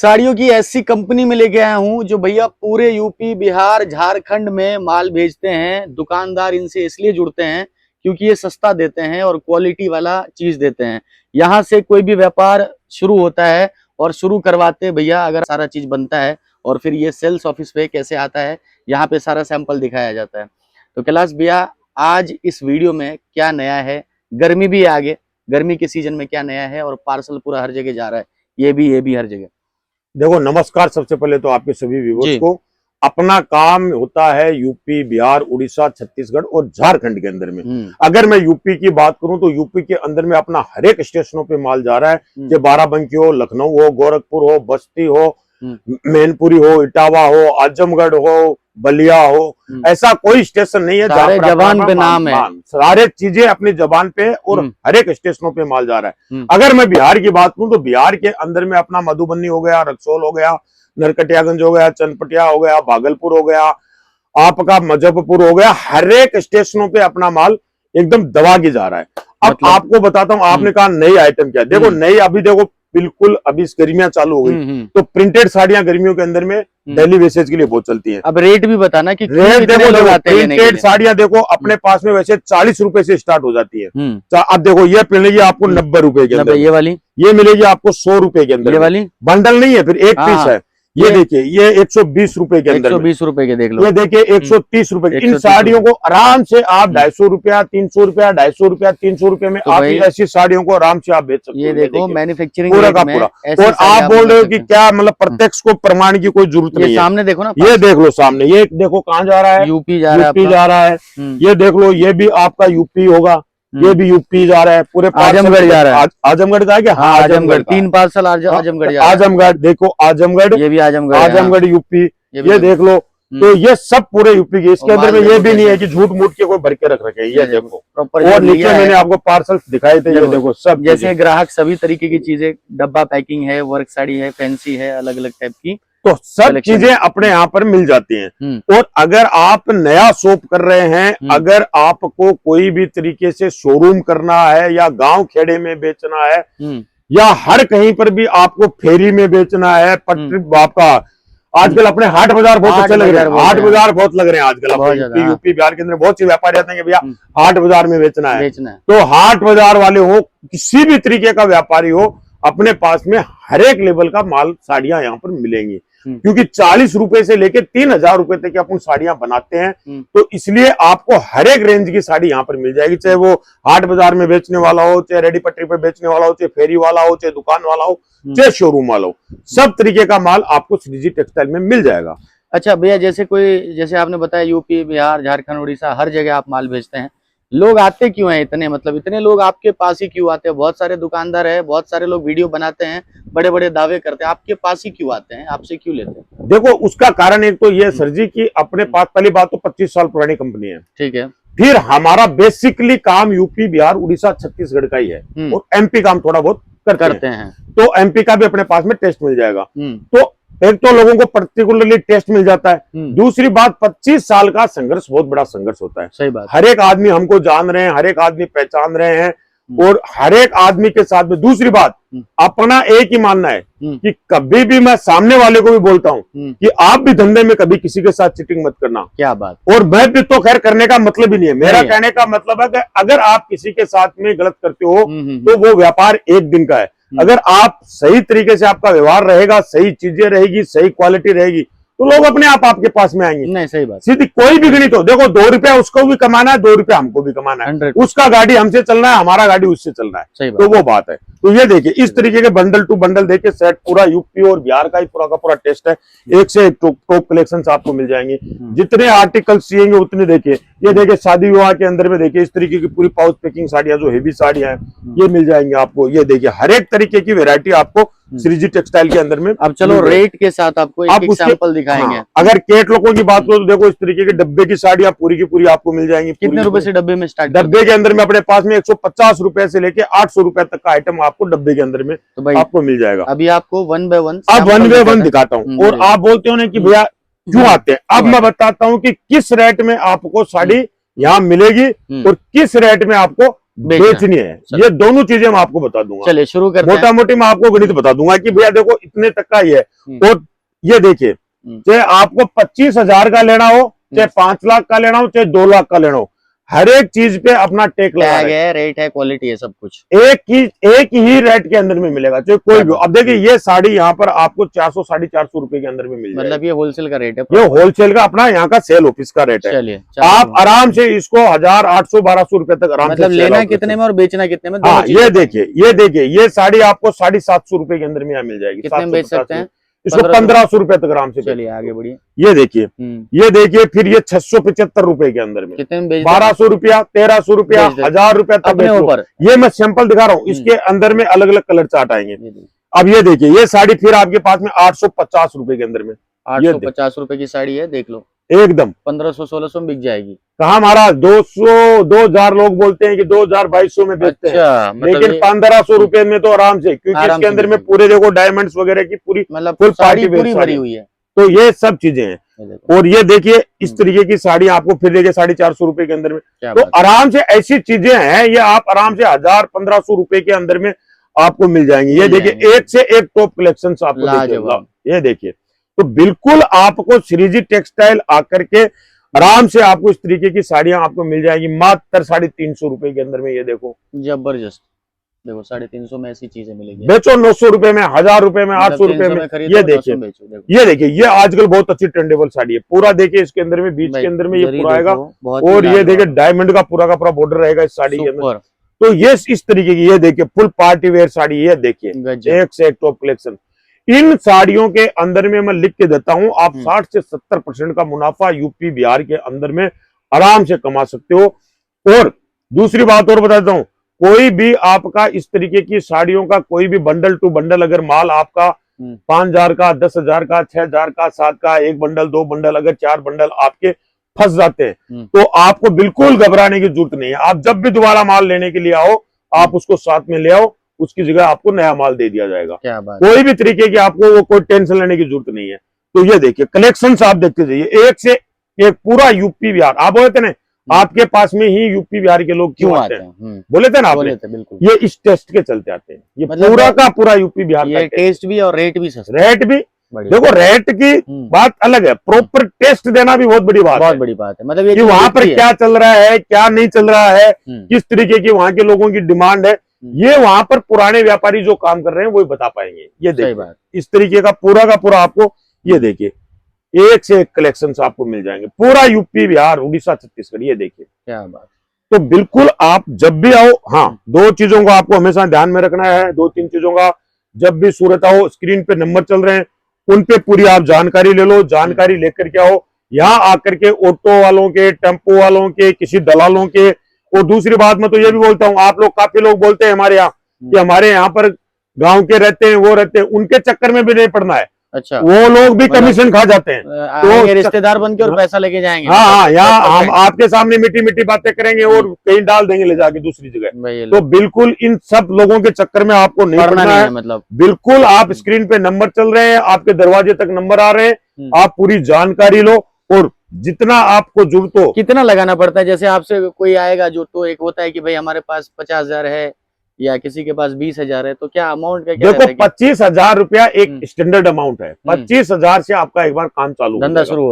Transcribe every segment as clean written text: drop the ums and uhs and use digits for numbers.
साड़ियों की ऐसी कंपनी में लेके आया हूँ जो भैया पूरे यूपी बिहार झारखंड में माल भेजते हैं। दुकानदार इनसे इसलिए जुड़ते हैं क्योंकि ये सस्ता देते हैं और क्वालिटी वाला चीज देते हैं। यहाँ से कोई भी व्यापार शुरू होता है और शुरू करवाते भैया अगर सारा चीज बनता है और फिर ये सेल्स ऑफिस पे कैसे आता है यहाँ पे सारा सैंपल दिखाया जाता है। तो कैलाश भैया आज इस वीडियो में क्या नया है, गर्मी भी है आगे, गर्मी के सीजन में क्या नया है और पार्सल पूरा हर जगह जा रहा है, ये भी हर जगह। देखो नमस्कार, सबसे पहले तो आपके सभी व्यूअर्स को। अपना काम होता है यूपी बिहार उड़ीसा छत्तीसगढ़ और झारखंड के अंदर में। अगर मैं यूपी की बात करूं तो यूपी के अंदर में अपना हर एक स्टेशनों पे माल जा रहा है, चाहे बाराबंकी हो, लखनऊ हो, गोरखपुर हो, बस्ती हो, मैनपुरी हो, इटावा हो, आजमगढ़ हो, बलिया हो, ऐसा कोई स्टेशन नहीं है सारे जबान पे नाम है। सारे चीजें अपनी जबान पे और हर एक स्टेशनों पे माल जा रहा है। अगर मैं बिहार की बात करूं तो बिहार के अंदर में अपना मधुबनी हो गया, रक्सौल हो गया, नरकटियागंज हो गया, चनपटिया हो गया, भागलपुर हो गया, आपका मुजफ्फरपुर हो गया, हर एक स्टेशनों पे अपना माल एकदम दबा के जा रहा है। अब आपको बताता हूँ, आपने कहा नई आइटम क्या, देखो नई अभी देखो बिल्कुल अभी गर्मियां चालू हो गई तो प्रिंटेड साड़ियां गर्मियों के अंदर में डेली बेसिस के लिए बहुत चलती हैं। अब रेट भी बताना कि रेट देखो, प्रिंटेड साड़ियां देखो अपने पास में वैसे 40 रुपए से स्टार्ट हो जाती है। अब देखो ये मिलेगी आपको 90 रुपए के अंदर, ये वाली ये मिलेगी आपको 100 रुपए के अंदर, ये वाली बंडल नहीं है, फिर एक पीस है। ये देखिए ये 120 रुपए के अंदर, 120 रुपए के देख लो। ये देखिए 130 रुपए। इन साड़ियों को आराम से आप 250 रुपया, 300 रुपया, 250 रुपया, 300 रुपए में आप ऐसी साड़ियों को आराम से आप बेच सकते हो। ये देखो मैन्युफैक्चरिंग पूरा का पूरा। और आप बोल रहे हो कि क्या मतलब प्रत्यक्ष को प्रमाण की कोई जरूरत नहीं है। सामने देखो ना, ये देख लो सामने, ये देखो कहाँ जा रहा है, यूपी जा रहा है। ये देख लो, ये भी आपका यूपी होगा, ये भी यूपी जा रहा है, पूरे आजमगढ़ जा रहा है। आजमगढ़ का है क्या? हाँ, आजमगढ़ 3 पार्सल आजमगढ़ जा रहा है। आजमगढ़ देखो, आजमगढ़, ये भी आजमगढ़ यूपी, ये देख लो। तो ये सब पूरे यूपी के, इसके अंदर में ये भी नहीं है कि झूठ मूठ के कोई भर के रख रखे। ये देखो और नीचे मैंने आपको पार्सल दिखाए थे, ये देखो सब जैसे ग्राहक सभी तरीके की चीजें, डब्बा पैकिंग है, वर्क साड़ी है, फैंसी है, अलग अलग टाइप की, तो सब चीजें अपने यहाँ पर मिल जाती हैं। और अगर आप नया शॉप कर रहे हैं, अगर आपको कोई भी तरीके से शोरूम करना है या गांव खेड़े में बेचना है या हर कहीं पर भी आपको फेरी में बेचना है, पटरी आपका आजकल अपने हाट बाजार बहुत अच्छे लग रहे हैं, हाट बाजार बहुत लग रहे हैं आजकल यूपी बिहार के अंदर बहुत सी व्यापारी आते हैं कि भैया हाट बाजार में बेचना है। तो हाट बाजार वाले हो, किसी भी तरीके का व्यापारी हो, अपने पास में हर एक लेवल का माल साड़ियां यहाँ पर मिलेंगी। क्योंकि 40 रुपए से लेके 3000 रुपए तक की अपन साड़ियां बनाते हैं, तो इसलिए आपको हर एक रेंज की साड़ी यहाँ पर मिल जाएगी। चाहे वो हाट बाजार में बेचने वाला हो, चाहे रेडी पटरी पे बेचने वाला हो, चाहे फेरी वाला हो, चाहे दुकान वाला हो, चाहे शोरूम वाला हो, सब तरीके का माल आपको श्रीजी टेक्सटाइल में मिल जाएगा। अच्छा भैया, जैसे आपने बताया यूपी बिहार झारखंड उड़ीसा हर जगह आप माल भेजते हैं, लोग आते क्यों हैं इतने, मतलब इतने लोग आपके पास ही क्यों आते हैं? बहुत सारे दुकानदार है, बहुत सारे लोग वीडियो बनाते हैं, बड़े बड़े दावे करते हैं, आपके पास ही क्यों आते हैं, आपसे क्यों लेते हैं? देखो उसका कारण एक तो ये सर जी की अपने पास, पहली बात तो 25 साल पुरानी कंपनी है, ठीक है। फिर हमारा बेसिकली काम यूपी बिहार उड़ीसा छत्तीसगढ़ का ही है और एमपी काम थोड़ा बहुत करते हैं। तो एमपी का भी अपने पास में टेस्ट मिल जाएगा। तो एक तो लोगों को पर्टिकुलरली टेस्ट मिल जाता है, दूसरी बात 25 साल का संघर्ष बहुत बड़ा संघर्ष होता है। सही बात। हर एक आदमी हमको जान रहे हैं, हर एक आदमी पहचान रहे हैं और हर एक आदमी के साथ में दूसरी बात अपना एक ही मानना है कि कभी भी मैं सामने वाले को भी बोलता हूं कि आप भी धंधे में कभी किसी के साथ चीटिंग मत करना। क्या बात। और मैं भी तो खैर करने का मतलब ही नहीं है, मेरा कहने का मतलब है कि अगर आप किसी के साथ में गलत करते हो तो वो व्यापार एक दिन का है। अगर आप सही तरीके से आपका व्यवहार रहेगा, सही चीजें रहेगी, सही क्वालिटी रहेगी, तो लोग अपने आप आपके पास में आएंगे। नहीं, सही बात। सीधी कोई भी गणित हो, देखो 2 रुपया उसको भी कमाना है, 2 रुपया हमको भी कमाना है, उसका गाड़ी हमसे चलना है, हमारा गाड़ी उससे चलना है, तो वो बात है। तो ये देखिए इस तरीके के बंडल टू बंडल देखिए, सेट पूरा यूपी और बिहार का ही पूरा का पूरा टेस्ट है। एक से एक टॉप कलेक्शन आपको मिल जाएंगे, जितने आर्टिकल चाहिए उतने। देखिए ये देखिए शादी विवाह के अंदर में देखिए इस तरीके की पूरी पाउच पैकिंग साड़ियां, जो हेवी साड़ियां हैं ये मिल जाएंगे आपको। ये देखिए हर एक तरीके की वेरायटी आपको श्रीजी टेक्सटाइल के अंदर में। अब चलो रेट के साथ आपको एक सैंपल दिखाएंगे। अगर कैटलॉगों की बात करो तो देखो इस तरीके के डब्बे की साड़ियां पूरी की पूरी आपको मिल जाएंगी। कितने रुपए से डब्बे में स्टार्ट? डब्बे के अंदर में अपने पास में 150 रुपए से लेके 800 रुपए तक का आइटम आपको डब्बे के अंदर में तो आपको मिल जाएगा। अभी आपको 1 बाय 1 अब 1 बाय 1 दिखाता हूँ। और आप बोलते हो ना कि भैया क्यों आते हैं, अब मैं बताता हूँ कि किस रेट में आपको साड़ी यहाँ मिलेगी और किस रेट में आपको बेचनी है। ये दोनों चीजें मैं आपको बता दूंगा। चलिए शुरू करते हैं। मोटा मोटी मैं आपको गणित बता दूंगा कि भैया देखो इतने तक का ही है। और ये देखिए, चाहे आपको 25,000 का लेना हो, चाहे 5 लाख का लेना हो, चाहे 2 लाख का लेना हो, हर एक चीज पे अपना टैग लगा है, रेट है, क्वालिटी है, सब कुछ एक ही रेट के अंदर में मिलेगा, चाहे कोई भी। अब देखिए ये साड़ी यहाँ पर आपको 400 साढ़े 400 रुपए के अंदर में मिल जाएगी। मतलब ये होलसेल का रेट है, ये होलसेल का अपना यहाँ का सेल ऑफिस का रेट है। चलिए आप आराम से इसको 1000 800 1200 रुपए तक आराम मतलब से लेना कितने में और बेचना कितने में। हाँ, ये देखिए ये साड़ी आपको 750 रुपए के अंदर में यहाँ मिल जाएगी। कितने में बेच सकते हैं? इसको 1500 रुपए तक आराम से। चलिए आगे बढ़िए। ये देखिए फिर ये 675 रुपए के अंदर में कितने में 1200 रुपया, 1300 रुपया, 1000 रुपया तक ऊपर। ये मैं सैंपल दिखा रहा हूँ, इसके अंदर में अलग अलग कलर चार्ट आएंगे। अब ये देखिए ये साड़ी फिर आपके पास में 850 रुपए के अंदर में, 850 रुपए की साड़ी है, देख लो एकदम 1500 1600 में बिक जाएगी। कहा महाराज 200 2000 लोग बोलते हैं कि 2000 2200 में बेचते हैं, लेकिन 1500 रुपए में तो आराम से, क्योंकि इसके अंदर में पूरे देखो डायमंड्स वगैरह की पूरी मतलब फुल साड़ी पूरी भरी हुई है। तो ये सब चीजें हैं। और ये देखिए इस तरीके की साड़ी आपको फिर देखिए 450 रुपए के अंदर में। तो आराम से ऐसी चीजें हैं, ये आप आराम से 1000 1500 रुपए के अंदर में आपको मिल जाएंगी। ये देखिए एक से एक टॉप कलेक्शन आपको, ये देखिए। तो बिल्कुल आपको श्रीजी टेक्सटाइल आकर के आराम से आपको इस तरीके की साड़ियां आपको मिल जाएगी मात्र 350 रुपए के अंदर में। ये देखो जबरदस्त, देखो 350 में ऐसी चीजें मिलेगी। बेचो 900 रुपए में, 1000 रुपए में, 800 रुपए में। ये देखिए ये देखिए ये आजकल बहुत अच्छी ट्रेंडेबल साड़ी है। पूरा देखिए इसके अंदर में बीच के अंदर में ये पूरा आएगा, और ये देखिए डायमंड का पूरा बॉर्डर रहेगा इस साड़ी के अंदर। तो ये इस तरीके की, ये देखिए फुल पार्टी वेयर साड़ी, ये देखिए एक से एक टॉप कलेक्शन। इन साड़ियों के अंदर में मैं लिख के देता हूं, आप 60 से 70% का मुनाफा यूपी बिहार के अंदर में आराम से कमा सकते हो। और दूसरी बात और बताता हूं, कोई भी आपका इस तरीके की साड़ियों का कोई भी बंडल टू बंडल अगर माल आपका 5000 का, 10,000 का, 6,000 का, 7 का, 1 बंडल 2 बंडल अगर 4 बंडल आपके फंस जाते हैं, तो आपको बिल्कुल घबराने की जरूरत नहीं है। आप जब भी दोबारा माल लेने के लिए आओ, आप उसको साथ में ले आओ, उसकी जगह आपको नया माल दे दिया जाएगा। क्या बात, कोई भी तरीके की आपको वो कोई टेंशन लेने की जरूरत नहीं है। तो ये देखिए कलेक्शन आप देखते जाइए, एक से एक पूरा यूपी बिहार। आप बोले थे ना आपके पास में ही यूपी बिहार के लोग क्यों आते हैं, बोले थे ना आपने, ये इस टेस्ट के चलते आते हैं। ये मतलब पूरा का पूरा यूपी बिहार का टेस्ट भी और रेट भी सस्ता। रेट भी देखो, रेट की बात अलग है, प्रॉपर टेस्ट देना भी बहुत बड़ी बात है। मतलब कि वहां पर क्या चल रहा है, क्या नहीं चल रहा है, किस तरीके की वहां के लोगों की डिमांड है, ये वहां पर पुराने व्यापारी जो काम कर रहे हैं वो बता पाएंगे। ये देखिए इस तरीके का पूरा आपको, ये देखिए एक से एक कलेक्शन आपको मिल जाएंगे, पूरा यूपी बिहार उड़ीसा छत्तीसगढ़। ये देखिए क्या बात। तो बिल्कुल आप जब भी आओ, हाँ 2 चीजों को आपको हमेशा ध्यान में रखना है, 2-3 चीजों का। जब भी सूरत आओ, स्क्रीन पे नंबर चल रहे हैं, उन पे पूरी आप जानकारी ले लो, जानकारी लेकर के आओ। यहाँ आकर के ऑटो वालों के, टेम्पो वालों के, किसी दलालों के। और दूसरी बात मैं तो ये भी बोलता हूँ, आप लोग काफी लोग बोलते हैं हमारे यहाँ कि हमारे यहाँ पर गांव के रहते हैं, वो रहते हैं, उनके चक्कर में भी नहीं पड़ना है। अच्छा, वो लोग भी कमीशन खा जाते हैं, तो रिश्तेदार बन के और पैसा लेके जाएंगे। हाँ, यहाँ हम आपके सामने मीठी मीठी बातें करेंगे और कहीं डाल देंगे ले जाके दूसरी जगह। तो बिल्कुल इन सब लोगों के चक्कर में आपको नहीं पड़ना है। मतलब बिल्कुल आप स्क्रीन पे नंबर चल रहे हैं, आपके दरवाजे तक नंबर आ रहे हैं, आप पूरी जानकारी लो। और जितना आपको जरूरत हो। कितना लगाना पड़ता है? जैसे आपसे कोई आएगा जो, तो एक होता है कि भाई हमारे पास 50,000 है या किसी के पास 20,000 है, तो क्या अमाउंट का क्या? देखो 25,000 रुपया एक स्टैंडर्ड अमाउंट है। 25,000 से आपका एक बार काम चालू, धंधा शुरू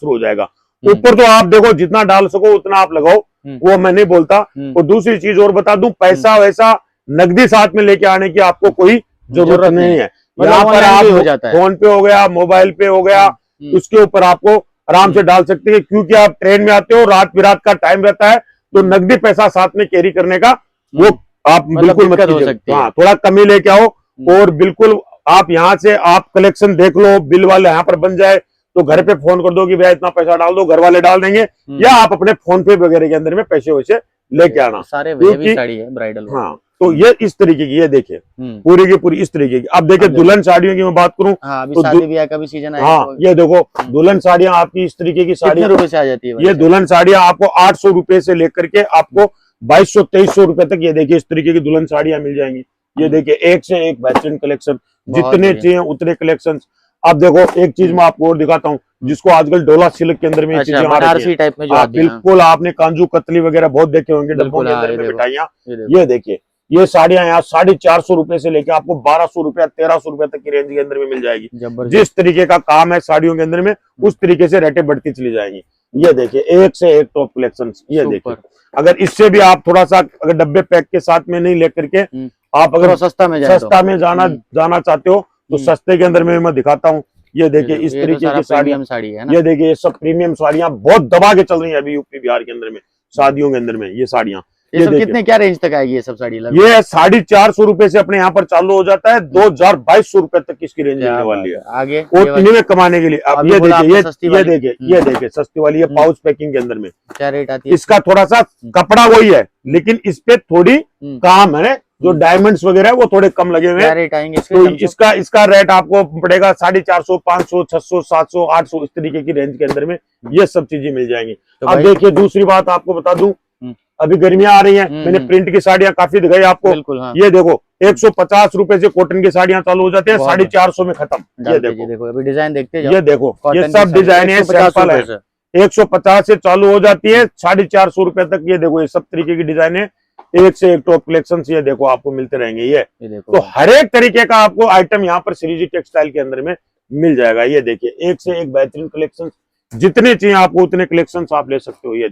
हो जाएगा। ऊपर तो आप देखो जितना डाल सको उतना आप लगाओ, वो मैं नहीं बोलता। और दूसरी चीज और बता दूं, पैसा वैसा नकदी साथ में लेके आने की आपको कोई जरूरत नहीं है। यहाँ पर आप फोन पे हो गया, मोबाइल पे हो गया, उसके ऊपर आपको आराम से डाल सकते हैं। क्योंकि आप ट्रेन में आते हो, रात बिरात का टाइम रहता है, तो नकदी पैसा साथ में कैरी करने का वो आप बिल्कुल मत कीजिए। हाँ, थोड़ा कमी लेके आओ। और बिल्कुल आप यहाँ से आप कलेक्शन देख लो, बिल वाले यहाँ पर बन जाए तो घर पे फोन कर दो कि भैया इतना पैसा डाल दो, घर वाले डाल देंगे। या आप अपने फोन पे वगैरह के अंदर में पैसे वैसे लेके आना। सारे भी साड़ी है ब्राइडल। हाँ, तो ये इस तरीके की, ये देखिए पूरी की पूरी इस तरीके की। अब देखिए दुल्हन साड़ियों की मैं बात करूं, तो शादी ब्याह का भी सीजन है। हाँ, ये देखो दुल्हन साड़ियां आपकी इस तरीके की साड़ियां रुपए से आ जाती है। ये दुल्हन साड़ियां आपको 800 रुपए से लेकर के आपको 2200-2300 रुपए तक, ये देखिए इस तरीके की दुल्हन साड़ियां मिल जाएंगी। ये देखिए एक से एक बेहतरीन कलेक्शन, जितने चाहिए उतने कलेक्शन। अब देखो एक चीज मैं आपको और दिखाता हूँ, जिसको आजकल डोला सिल्क के अंदर में ये अच्छा, चीजें आ रही बनारसी हैं। टाइप में जो हाँ, आती है। बिल्कुल आपने कांजू कतली वगैरह बहुत देखे होंगे डब्बों बिल्कुल, के हाँ, अंदर ये में देखो, मिठाइयाँ। ये देखो। ये देखिए ये साड़ियां यहाँ 450 रुपए से लेके आपको 1200 रुपया 1300 रुपए तक की रेंज के अंदर में मिल जाएगी। जबरदस्त। जिस तरीके का काम है साड़ियों के अंदर में उस तरीके से रेटें बढ़ती चली जाएंगी। ये देखिए एक से एक टॉप कलेक्शन। ये देखिए अगर इससे भी आप थोड़ा सा अगर डब्बे पैक के साथ में नहीं लेकर के आप अगर सस्ता में जाए सस्ता में जाना चाहते हो तो सस्ते के अंदर में मैं दिखाता हूँ। ये देखिए इस तरीके की साड़ियां साड़ी है ना। ये देखिए ये सब प्रीमियम साड़ियां बहुत दबा के चल रही है अभी यूपी बिहार के अंदर में शादियों के अंदर में ये साड़ियां। ये सब कितने क्या रेंज तक आएगी ये सब साड़ी? ये 450 रुपए से अपने यहाँ पर चालू हो जाता है, 2200 रुपए तक इसकी रेंज मिलने वाली है आगे और इन्हीं में कमाने के लिए। अब ये देखिए ये देखिए सस्ती वाली है पाउच पैकिंग के अंदर में। क्या रेट आती है इसका? थोड़ा सा कपड़ा वही है लेकिन इस पे थोड़ी काम है, जो डायमंड्स वगैरह है वो थोड़े कम लगे हुए हैं। रेट आएंगे तो इसका रेट आपको पड़ेगा 450, 500, 600, 700, 800 इस तरीके की रेंज के अंदर में ये सब चीजें मिल जाएंगी। अब देखिए दूसरी बात आपको बता दूं, अभी गर्मियां आ रही हैं, मैंने प्रिंट की साड़ियां काफी दिखाई आपको। बिल्कुल, हाँ। ये देखो 150 रुपए से कॉटन की साड़ियां चालू हो जाते हैं, 450 में खत्म। ये देखो अभी डिजाइन देखते ये देखो ये सब डिजाइन है, सैंपल है। 150 से चालू हो जाती है 450 रुपए तक। ये देखो ये सब तरीके की डिजाइन है, एक से एक टॉप कलेक्शन ये देखो आपको मिलते रहेंगे। ये तो हर एक तरीके का आपको आइटम यहाँ पर श्रीजी टेक्सटाइल के अंदर में मिल जाएगा। ये देखिए एक से एक बेहतरीन कलेक्शन, जितने चाहिए आपको उतने कलेक्शंस आप ले सकते हो। ये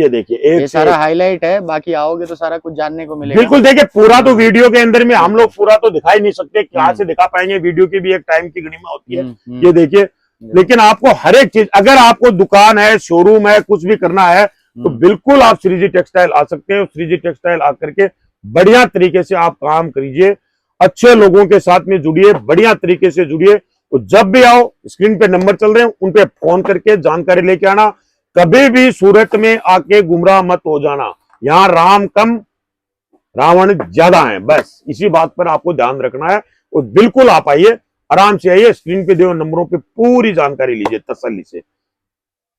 देखिए एक सारा हाईलाइट है, बाकी आओगे तो सारा कुछ जानने को मिलेगा। बिल्कुल देखिए पूरा तो वीडियो के अंदर में हम लोग पूरा तो दिखा ही नहीं सकते, कहाँ से दिखा पाएंगे, वीडियो की भी एक टाइम की गरिमा होती है। ये देखिए लेकिन आपको हर एक चीज, अगर आपको दुकान है, शोरूम है, कुछ भी करना है तो बिल्कुल आप श्रीजी टेक्सटाइल आ सकते हैं। श्रीजी टेक्सटाइल आकर के बढ़िया तरीके से आप काम करिए, अच्छे लोगों के साथ में जुड़िए, बढ़िया तरीके से जुड़िए। तो जब भी आओ स्क्रीन पे नंबर चल रहे हैं उन पे फोन करके जानकारी लेके आना। कभी भी सूरत में आके गुमराह मत हो जाना, यहाँ राम कम रावण ज्यादा है, बस इसी बात पर आपको ध्यान रखना है। और बिल्कुल आप आइए, आराम से आइए, स्क्रीन पे दिए नंबरों पे पूरी जानकारी लीजिए तसल्ली से।